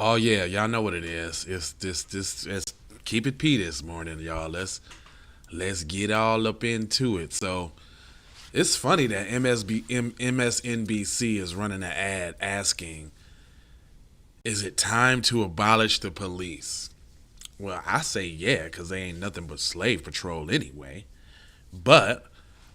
Oh yeah, y'all know what it is. It's this. It's keep it P this morning, y'all. Let's get all up into it. So it's funny that MSNBC is running an ad asking, "Is it time to abolish the police?" Well, I say yeah, because they ain't nothing but slave patrol anyway. But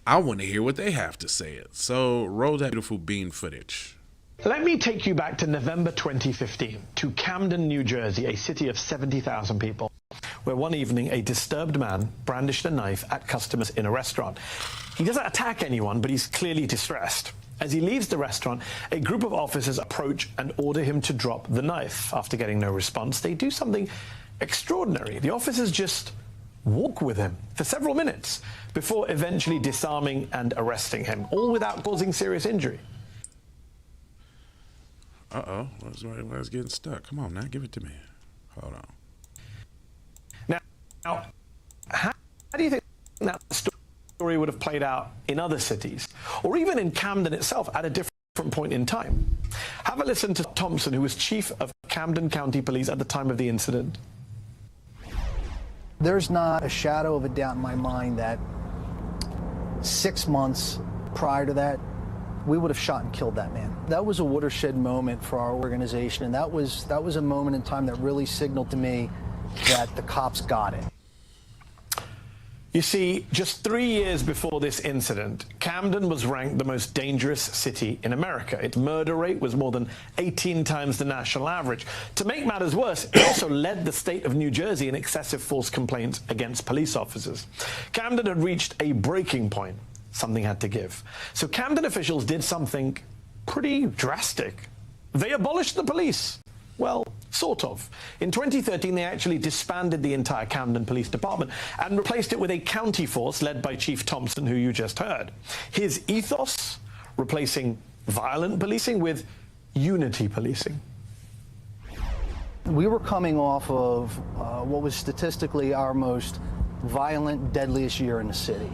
I want to hear what they have to say. It so roll that beautiful bean footage. Let me take you back to November 2015, to Camden, New Jersey, a city of 70,000 people, where one evening a disturbed man brandished a knife at customers in a restaurant. He doesn't attack anyone, but he's clearly distressed. As he leaves the restaurant, a group of officers approach and order him to drop the knife. After getting no response, they do something extraordinary. The officers just walk with him for several minutes before eventually disarming and arresting him, all without causing serious injury. Uh-oh, what's getting stuck? Come on now, give it to me. Hold on. Now, how do you think that story would have played out in other cities, or even in Camden itself at a different point in time? Have a listen to Thompson, who was chief of Camden County Police at the time of the incident. There's not a shadow of a doubt in my mind that 6 months prior to that, we would have shot and killed that man. That was a watershed moment for our organization, and that was a moment in time that really signaled to me that the cops got it. You see, just 3 years before this incident, Camden was ranked the most dangerous city in America. Its murder rate was more than 18 times the national average. To make matters worse, it also led the state of New Jersey in excessive force complaints against police officers. Camden had reached a breaking point. Something had to give. So Camden officials did something pretty drastic. They abolished the police. Well, sort of. In 2013, they actually disbanded the entire Camden Police Department and replaced it with a county force led by Chief Thompson, who you just heard. His ethos, replacing violent policing with unity policing. We were coming off of what was statistically our most violent, deadliest year in the city.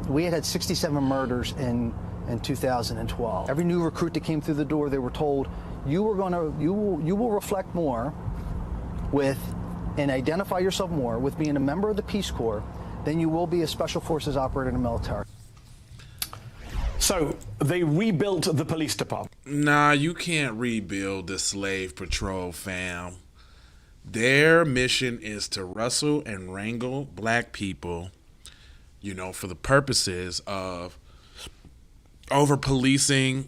We had 67 murders in 2012. Every new recruit that came through the door, they were told, you will reflect more with and identify yourself more with being a member of the Peace Corps than you will be a Special Forces operator in the military. So they rebuilt the police department. Nah, you can't rebuild the slave patrol, fam. Their mission is to rustle and wrangle black people, you know, for the purposes of over-policing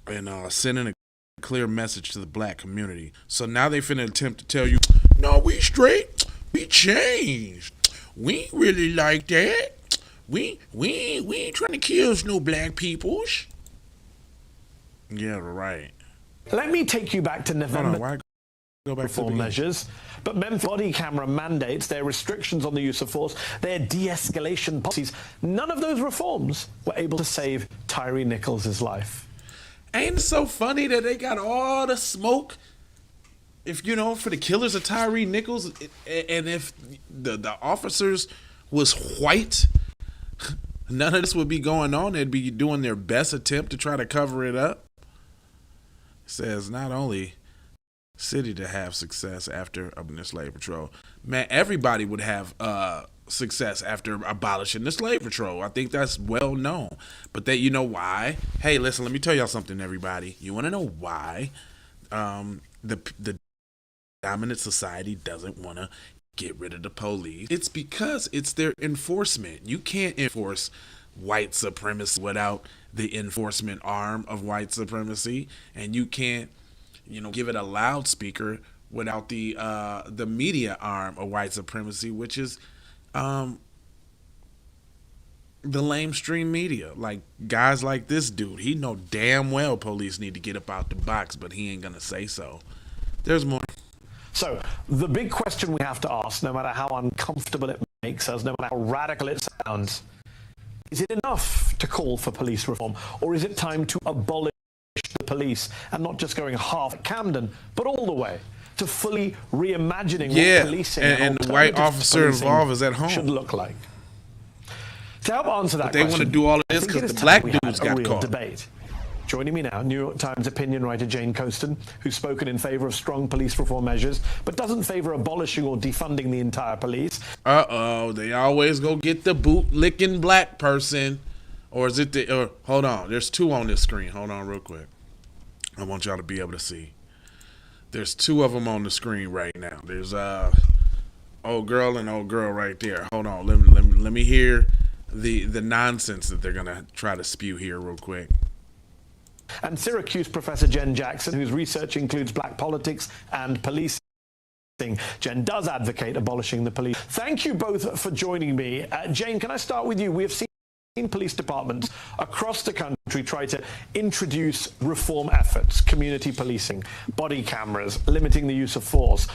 and sending a clear message to the black community. So now they finna attempt to tell you, no, we straight, we changed. We ain't really like that. We ain't trying to kill no black peoples. Yeah, right. Let me take you back to November. Hold on, why go back reform to the measures, but Memphis body camera mandates, their restrictions on the use of force, their de-escalation policies, none of those reforms were able to save Tyree Nichols' life. Ain't it so funny that they got all the smoke, if you know, for the killers of Tyree Nichols, and if the officers was white, none of this would be going on. They'd be doing their best attempt to try to cover it up. It says not only city to have success after the slave patrol, man, everybody would have success after abolishing the slave patrol. I think that's well known. But that, you know why? Hey, listen, let me tell y'all something, everybody. You want to know why the dominant society doesn't want to get rid of the police? It's because it's their enforcement. You can't enforce white supremacy without the enforcement arm of white supremacy, and you can't, you know, give it a loudspeaker without the media arm of white supremacy, which is the lamestream media. Like guys like this dude, he know damn well police need to get up out the box, but he ain't gonna say so. There's more. So the big question we have to ask, no matter how uncomfortable it makes us, no matter how radical it sounds, is it enough to call for police reform, or is it time to abolish the police, and not just going half at Camden, but all the way to fully reimagining what policing and the white officer involved is at home should look like? To help answer that question, they want to do all of this because the black dudes got caught. Debate. Joining me now, New York Times opinion writer Jenn, who's spoken in favor of strong police reform measures, but doesn't favor abolishing or defunding the entire police. Uh-oh, they always go get the boot-licking black person. Or is it hold on, there's two on this screen. Hold on real quick. I want y'all to be able to see. There's two of them on the screen right now. There's old girl and old girl right there. Hold on, let me hear the nonsense that they're gonna try to spew here real quick. And Syracuse professor Jenn Jackson, whose research includes black politics and policing. Jenn does advocate abolishing the police. Thank you both for joining me. Jenn, can I start with you? We have seen police departments across the country try to introduce reform efforts, community policing, body cameras, limiting the use of force,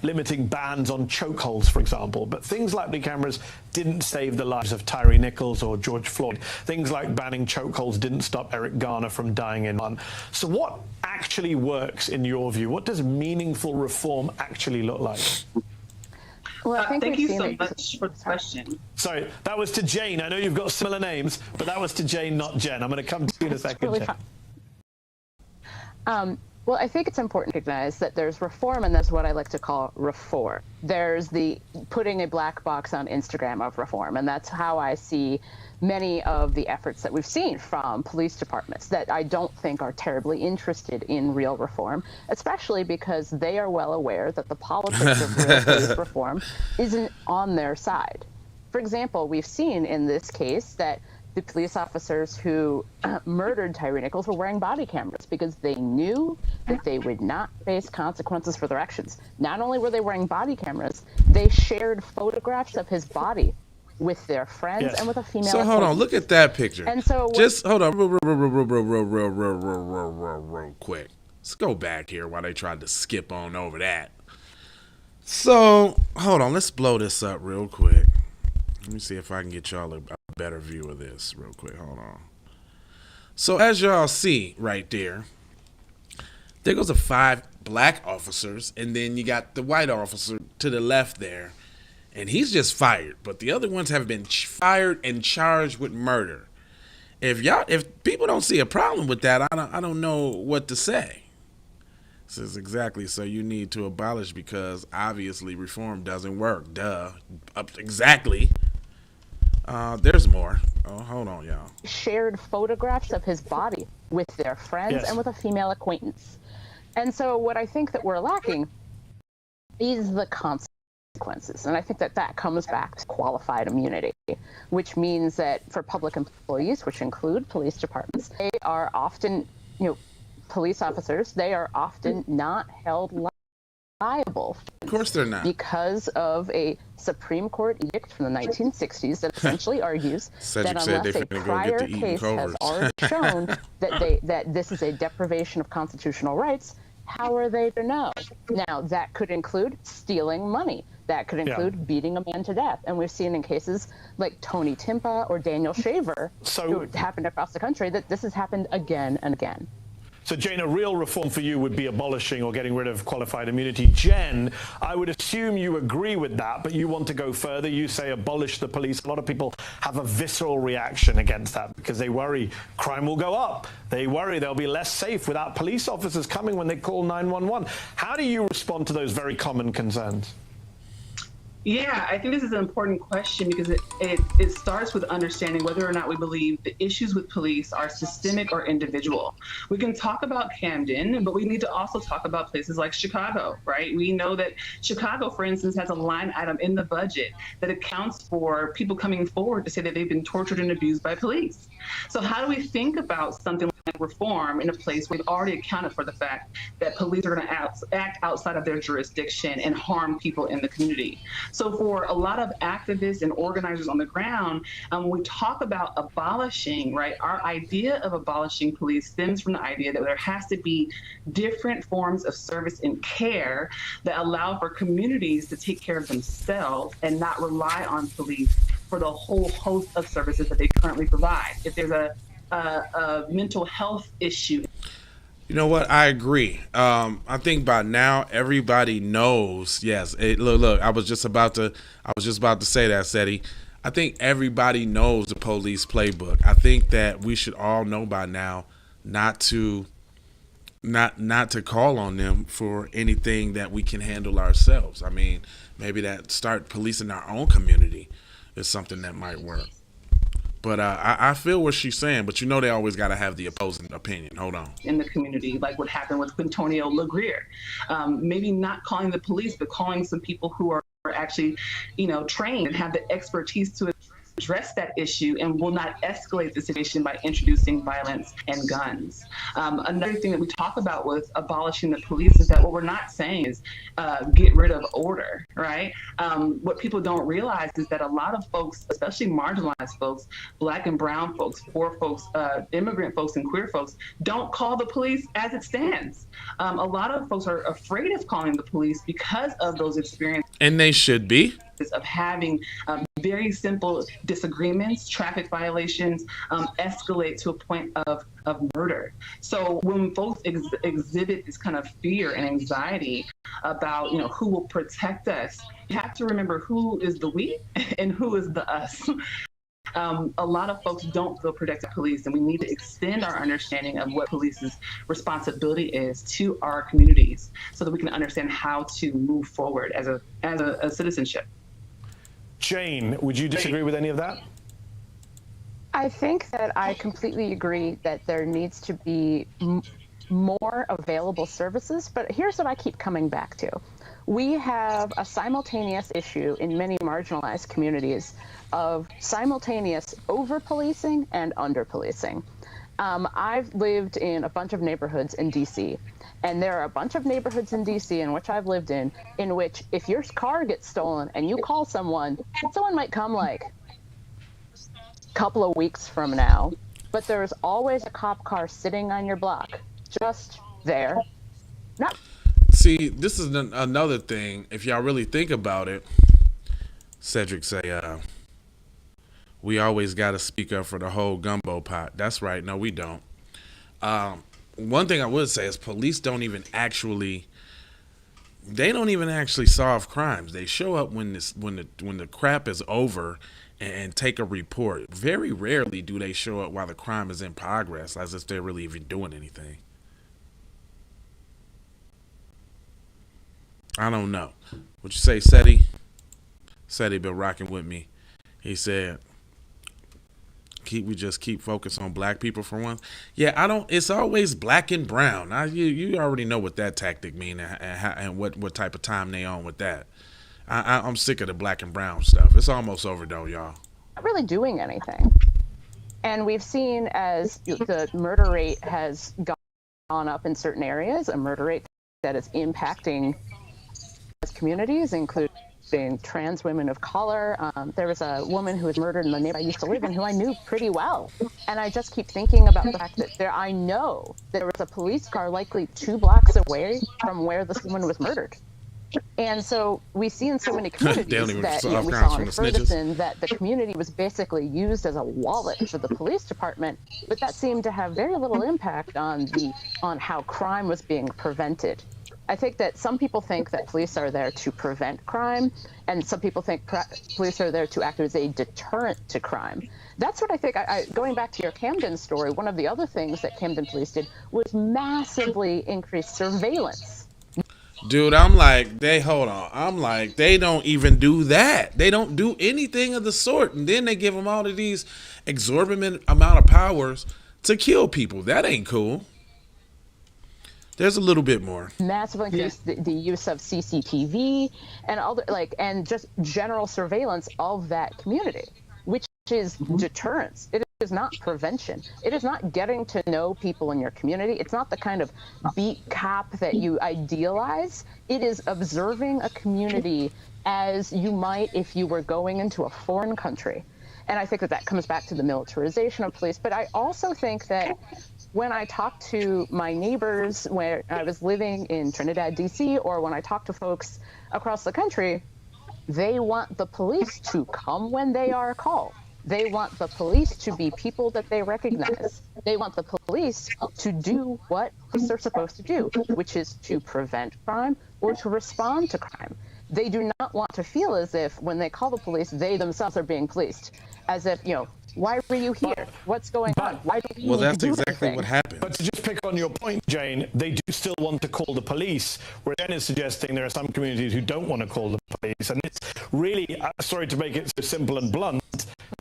limiting bans on chokeholds, for example. But things like body cameras didn't save the lives of Tyre Nichols or George Floyd. Things like banning chokeholds didn't stop Eric Garner from dying in one. So what actually works in your view? What does meaningful reform actually look like? Well, thank you so much for the question. Sorry, that was to Jane. I know you've got similar names, but that was to Jane, not Jenn. I'm going to come to you in a second. Really well, I think it's important to recognize that there's reform, and that's what I like to call reform. There's the putting a black box on Instagram of reform, and that's how I see many of the efforts that we've seen from police departments that I don't think are terribly interested in real reform, especially because they are well aware that the politics of real police reform isn't on their side. For example, we've seen in this case that the police officers who murdered Tyre Nichols were wearing body cameras because they knew that they would not face consequences for their actions. Not only were they wearing body cameras, they shared photographs of his body with their friends and with a female. So hold on, look at that picture. And so just hold on, real quick. Let's go back here while they tried to skip on over that. So hold on, let's blow this up real quick. Let me see if I can get y'all a better view of this real quick. Hold on. So as y'all see right there goes the 5 black officers, and then you got the white officer to the left there. And he's just fired, but the other ones have been fired and charged with murder. If people don't see a problem with that, I don't know what to say. This is exactly, so you need to abolish because obviously reform doesn't work. Duh. Exactly. There's more. Oh, hold on, y'all. Shared photographs of his body with their friends and with a female acquaintance. And so what I think that we're lacking is the consequences. And I think that comes back to qualified immunity, which means that for public employees, which include police departments, they are often, police officers, they are often not held liable. Of course they're not. Because of a Supreme Court edict from the 1960s that essentially argues that unless a prior case has already shown that this is a deprivation of constitutional rights, how are they to know? Now, that could include stealing money. That could include beating a man to death. And we've seen in cases like Tony Timpa or Daniel Shaver, who happened across the country, that this has happened again and again. So, Jane, a real reform for you would be abolishing or getting rid of qualified immunity. Jenn, I would assume you agree with that, but you want to go further. You say abolish the police. A lot of people have a visceral reaction against that because they worry crime will go up. They worry they'll be less safe without police officers coming when they call 911. How do you respond to those very common concerns? Yeah, I think this is an important question because it starts with understanding whether or not we believe the issues with police are systemic or individual. We can talk about Camden, but we need to also talk about places like Chicago, right? We know that Chicago, for instance, has a line item in the budget that accounts for people coming forward to say that they've been tortured and abused by police. So how do we think about something like reform in a place where we've already accounted for the fact that police are going to act outside of their jurisdiction and harm people in the community? So for a lot of activists and organizers on the ground, when we talk about abolishing, right, our idea of abolishing police stems from the idea that there has to be different forms of service and care that allow for communities to take care of themselves and not rely on police for the whole host of services that they currently provide. If there's a mental health issue. You know what? I agree. I think by now everybody knows. Yes. Look. I was just about to say that, Seti. I think everybody knows the police playbook. I think that we should all know by now not to call on them for anything that we can handle ourselves. I mean, maybe that start policing our own community is something that might work. But I feel what she's saying, but they always got to have the opposing opinion. Hold on. In the community, like what happened with Quintonio LeGrier. Maybe not calling the police, but calling some people who are actually, trained and have the expertise to address that issue and will not escalate the situation by introducing violence and guns. Another thing that we talk about with abolishing the police is that what we're not saying is get rid of order, right? What people don't realize is that a lot of folks, especially marginalized folks, Black and brown folks, poor folks, immigrant folks, and queer folks, don't call the police as it stands. A lot of folks are afraid of calling the police because of those experiences. And they should be. Of having very simple disagreements, traffic violations, escalate to a point of murder. So when folks exhibit this kind of fear and anxiety about, who will protect us, you have to remember who is the we and who is the us. A lot of folks don't feel protected by police, and we need to extend our understanding of what police's responsibility is to our communities so that we can understand how to move forward as a citizenship. Jane, would you disagree with any of that? I think that I completely agree that there needs to be more available services, but here's what I keep coming back to. We have a simultaneous issue in many marginalized communities of simultaneous over-policing and under-policing. I've lived in a bunch of neighborhoods in DC, and there are a bunch of neighborhoods in DC in which I've lived in which if your car gets stolen and you call someone might come like a couple of weeks from now, but there's always a cop car sitting on your block, just there. See, this is another thing. If y'all really think about it, Cedric say, we always got to speak up for the whole gumbo pot. That's right. No, we don't. One thing I would say is police don't even actually solve crimes. They show up when the crap is over and take a report. Very rarely do they show up while the crime is in progress, as if they're really even doing anything. I don't know. What you say, Seti? Seti been rocking with me. He said, we just keep focus on black people for once. Yeah, it's always black and brown. You already know what that tactic mean and what type of time they on with that. I'm sick of the black and brown stuff. It's almost over though, y'all. Not really doing anything. And we've seen as the murder rate has gone up in certain areas, a murder rate that is impacting communities, including trans women of color. There was a woman who was murdered in the neighborhood I used to live in who I knew pretty well. And I just keep thinking about the fact that I know there was a police car likely 2 blocks away from where this woman was murdered. And so we see in so many communities that we saw in Ferguson that the community was basically used as a wallet for the police department, but that seemed to have very little impact on how crime was being prevented. I think that some people think that police are there to prevent crime, and some people think police are there to act as a deterrent to crime. That's what I think. Going back to your Camden story, one of the other things that Camden police did was massively increase surveillance. Dude, I'm like, they don't even do that. They don't do anything of the sort. And then they give them all of these exorbitant amount of powers to kill people. That ain't cool. There's a little bit more. Massively increase the use of CCTV and and just general surveillance of that community, which is deterrence. It is not prevention. It is not getting to know people in your community. It's not the kind of beat cop that you idealize. It is observing a community as you might if you were going into a foreign country. And I think that comes back to the militarization of police. But I also think that when I talk to my neighbors where I was living in Trinidad, DC, or when I talk to folks across the country, they want the police to come when they are called. They want the police to be people that they recognize. They want the police to do what they're supposed to do, which is to prevent crime or to respond to crime. They do not want to feel as if when they call the police, they themselves are being policed, as if, Why were you here? What's going on? Why do we need that's to do exactly anything? what happened. But to just pick on your point, Jane, they do still want to call the police, where Jenn is suggesting there are some communities who don't want to call the police. And it's really, sorry to make it so simple and blunt,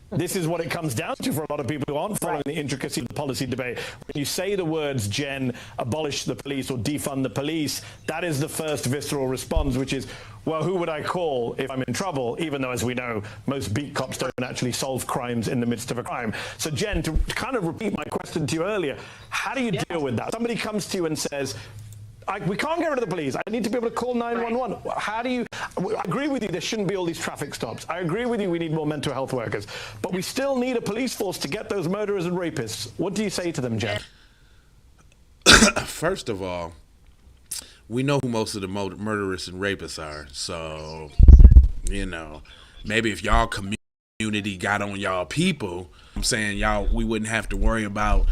this is what it comes down to for a lot of people who aren't following the intricacy of the policy debate. When you say the words, Jenn, abolish the police or defund the police, that is the first visceral response, which is, well, who would I call if I'm in trouble? Even though, as we know, most beat cops don't actually solve crimes in the midst of a crime. So, Jenn, to kind of repeat my question to you earlier, how do you deal with that? Somebody comes to you and says, we can't get rid of the police. I need to be able to call 911. How do you... I agree with you, there shouldn't be all these traffic stops. I agree with you, we need more mental health workers. But we still need a police force to get those murderers and rapists. What do you say to them, Jenn? First of all, we know who most of the murderers and rapists are. So, maybe if y'all community got on y'all people, I'm saying we wouldn't have to worry about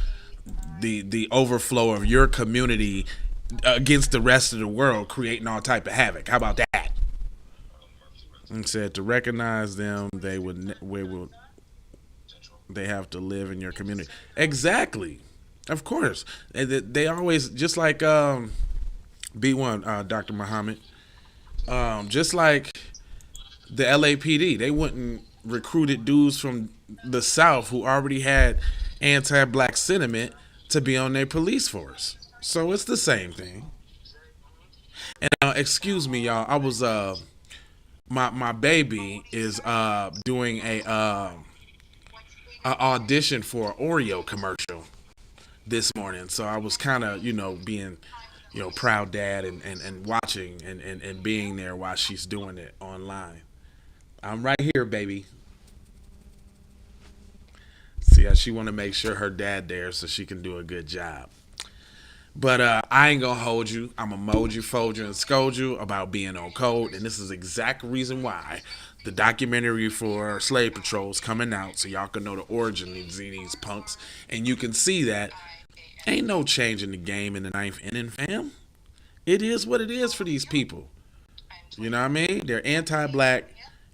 the overflow of your community against the rest of the world, creating all type of havoc. How about that? And said to recognize them, they have to live in your community. Exactly, of course. They always, just like B1, Dr. Muhammad, just like the LAPD, they wouldn't recruited dudes from the South who already had anti-black sentiment to be on their police force. So it's the same thing. And excuse me, y'all. I was my baby is doing a audition for an Oreo commercial this morning. So I was kind of being proud dad and watching and being there while she's doing it online. I'm right here, baby. See, she want to make sure her dad there so she can do a good job. But I ain't gonna hold you. I'm gonna mold you, fold you, and scold you about being on code. And this is the exact reason why the documentary for Slave Patrol is coming out, so y'all can know the origin of these punks. And you can see that ain't no change in the game in the 9th inning, fam. It is what it is for these people. You know what I mean? They're anti-black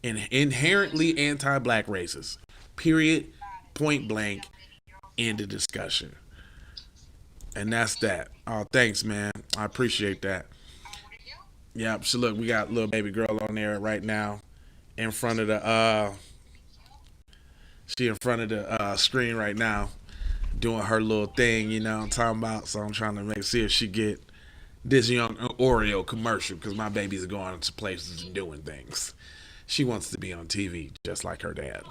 and inherently anti-black racists. Period. Point blank. End of discussion. And that's that. Oh, thanks, man. I appreciate that. Yeah, so look, we got little baby girl on there right now in front of the she in front of the screen right now doing her little thing, what I'm talking about. So I'm trying to see if she get this young Oreo commercial, because my baby's going to places and doing things. She wants to be on TV just like her dad.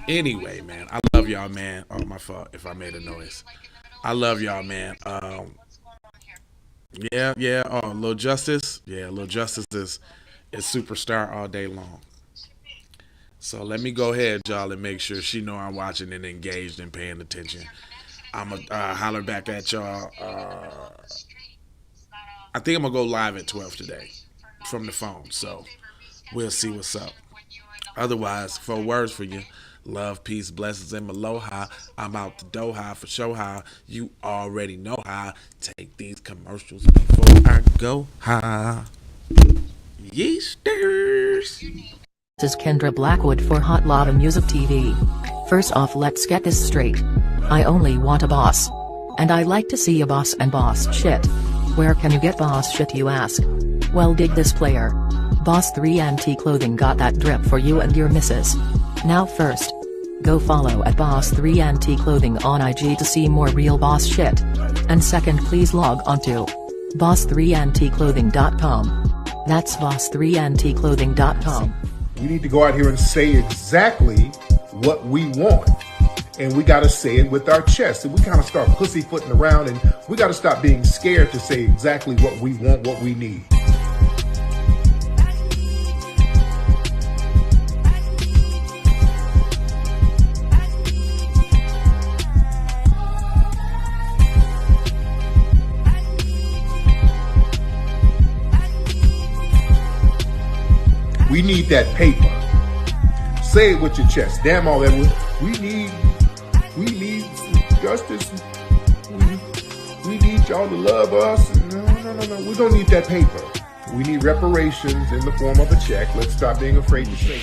Anyway, man, I love y'all, man. Oh, my fault if I made a noise. I love y'all, man. Yeah. Oh, Lil Justice. Yeah, Lil Justice is superstar all day long. So let me go ahead, y'all, and make sure she know I'm watching and engaged and paying attention. I'm going to holler back at y'all. I think I'm going to go live at 12 today from the phone. So we'll see what's up. Otherwise, 4 words for you. Love, peace, blessings, and aloha. I'm out the Doha for show how. You already know how. Take these commercials before I go high. Yeasters. This is Kendra Blackwood for Hot Lava Music TV. First off, let's get this straight. I only want a boss. And I like to see a boss and boss shit. Where can you get boss shit, you ask? Well, dig this player. Boss 3 Anti Clothing got that drip for you and your missus. Now first, go follow at Boss 3 Anti Clothing on IG to see more real boss shit. And second, please log on to boss3anticlothing.com. That's boss3anticlothing.com. We need to go out here and say exactly what we want. And we got to say it with our chest. And we kind of start pussyfooting around, and we got to stop being scared to say exactly what we want, what we need. We need that paper. Say it with your chest. Damn all that. We need justice. We need y'all to love us. No. We don't need that paper. We need reparations in the form of a check. Let's stop being afraid to say it.